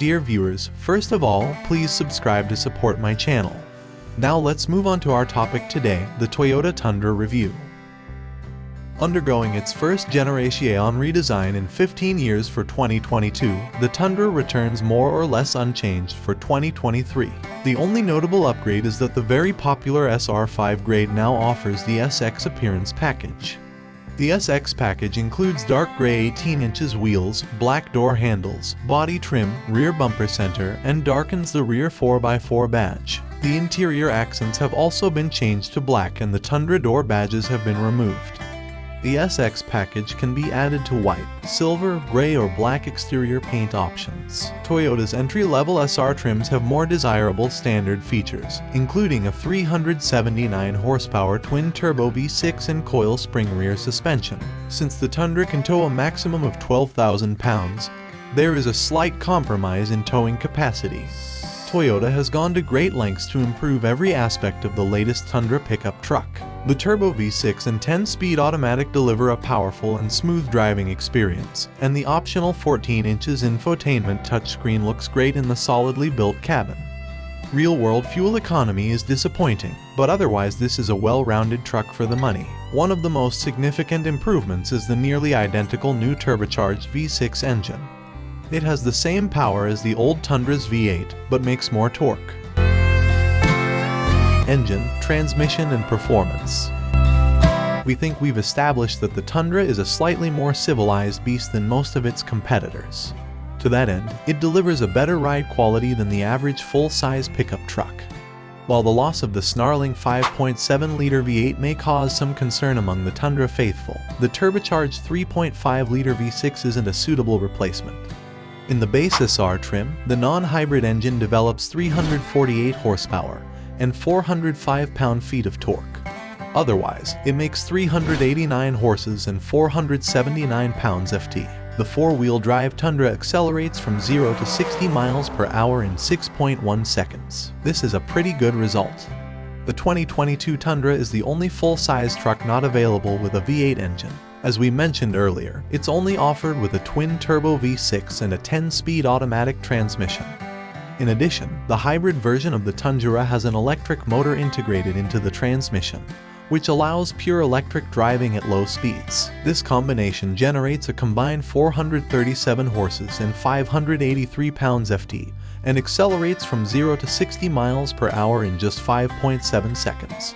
Dear viewers, first of all, please subscribe to support my channel. Now let's move on to our topic today, the Toyota Tundra review. Undergoing its first generation redesign in 15 years for 2022, the Tundra returns more or less unchanged for 2023. The only notable upgrade is that the very popular SR5 grade now offers the SX appearance package. The SX package includes dark gray 18 inches wheels, black door handles, body trim, rear bumper center, and darkens the rear 4x4 badge. The interior accents have also been changed to black and the Tundra door badges have been removed. The SX package can be added to white, silver, gray, or black exterior paint options. Toyota's entry-level SR trims have more desirable standard features, including a 379 horsepower twin-turbo V6 and coil spring rear suspension. Since the Tundra can tow a maximum of 12,000 pounds, there is a slight compromise in towing capacity. Toyota has gone to great lengths to improve every aspect of the latest Tundra pickup truck. The Turbo V6 and 10-speed automatic deliver a powerful and smooth driving experience, and the optional 14 inches infotainment touchscreen looks great in the solidly built cabin. Real-world fuel economy is disappointing, but otherwise this is a well-rounded truck for the money. One of the most significant improvements is the nearly identical new turbocharged V6 engine. It has the same power as the old Tundra's V8, but makes more torque. Engine, transmission, and performance. We think we've established that the Tundra is a slightly more civilized beast than most of its competitors. To that end, it delivers a better ride quality than the average full-size pickup truck. While the loss of the snarling 5.7-liter V8 may cause some concern among the Tundra faithful, the turbocharged 3.5-liter V6 isn't a suitable replacement. In the base SR trim, the non-hybrid engine develops 348 horsepower and 405 pound-feet of torque. Otherwise, it makes 389 horses and 479 pounds FT. The four-wheel drive Tundra accelerates from 0 to 60 miles per hour in 6.1 seconds. This is a pretty good result. The 2022 Tundra is the only full-size truck not available with a V8 engine. As we mentioned earlier, it's only offered with a twin-turbo V6 and a 10-speed automatic transmission. In addition, the hybrid version of the Tundura has an electric motor integrated into the transmission, which allows pure electric driving at low speeds. This combination generates a combined 437 horses and 583 pounds FT, and accelerates from 0 to 60 miles per hour in just 5.7 seconds.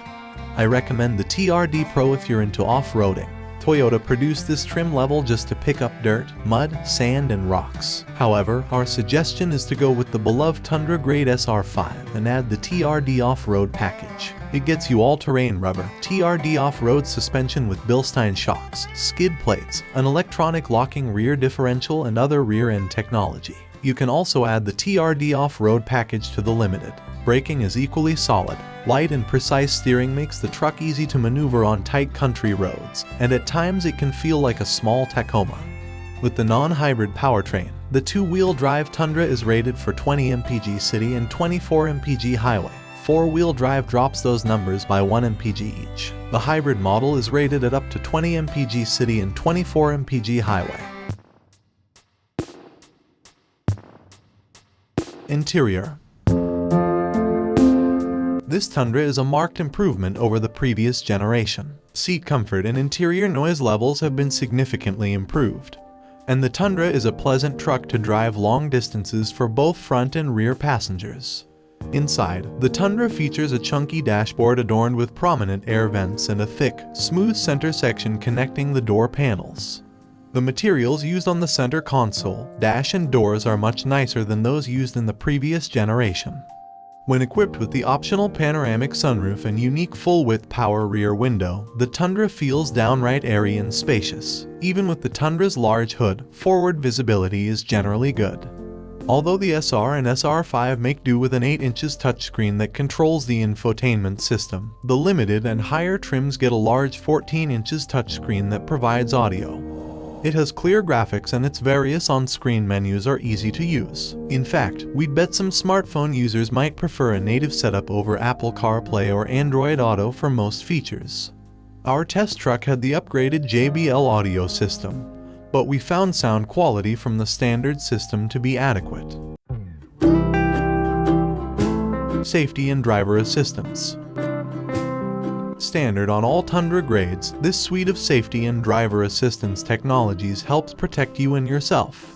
I recommend the TRD Pro if you're into off-roading. Toyota produced this trim level just to pick up dirt, mud, sand, and rocks. However, our suggestion is to go with the beloved Tundra Grade SR5 and add the TRD Off-Road package. It gets you all-terrain rubber, TRD off-road suspension with Bilstein shocks, skid plates, an electronic locking rear differential, and other rear-end technology. You can also add the TRD Off-Road package to the Limited. Braking is equally solid. Light and precise steering makes the truck easy to maneuver on tight country roads, and at times it can feel like a small Tacoma. With the non-hybrid powertrain, the two-wheel drive Tundra is rated for 20 mpg city and 24 mpg highway. Four-wheel drive drops those numbers by 1 mpg each. The hybrid model is rated at up to 20 mpg city and 24 mpg highway. Interior. This Tundra is a marked improvement over the previous generation. Seat comfort and interior noise levels have been significantly improved, and the Tundra is a pleasant truck to drive long distances for both front and rear passengers. Inside, the Tundra features a chunky dashboard adorned with prominent air vents and a thick, smooth center section connecting the door panels. The materials used on the center console, dash, and doors are much nicer than those used in the previous generation. When equipped with the optional panoramic sunroof and unique full-width power rear window, the Tundra feels downright airy and spacious. Even with the Tundra's large hood, forward visibility is generally good. Although the SR and SR5 make do with an 8 inches touchscreen that controls the infotainment system, the Limited and higher trims get a large 14 inches touchscreen that provides audio. It has clear graphics and its various on-screen menus are easy to use. In fact, we'd bet some smartphone users might prefer a native setup over Apple CarPlay or Android Auto for most features. Our test truck had the upgraded JBL audio system, but we found sound quality from the standard system to be adequate. safety and driver assistance. Standard on all Tundra grades, this suite of safety and driver assistance technologies helps protect you and yourself.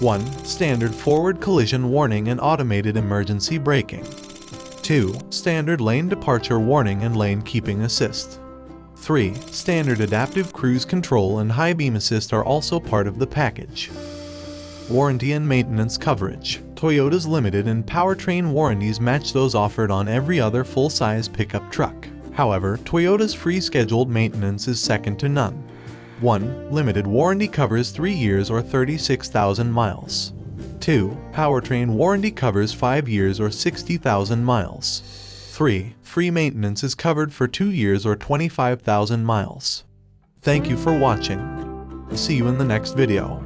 1. Standard forward collision warning and automated emergency braking. 2. Standard lane departure warning and lane keeping assist. 3. Standard adaptive cruise control and high beam assist are also part of the package. Warranty and maintenance coverage. Toyota's limited and powertrain warranties match those offered on every other full-size pickup truck. However, Toyota's free scheduled maintenance is second to none. 1. Limited warranty covers 3 years or 36,000 miles. 2. Powertrain warranty covers 5 years or 60,000 miles. 3. Free maintenance is covered for 2 years or 25,000 miles. Thank you for watching. See you in the next video.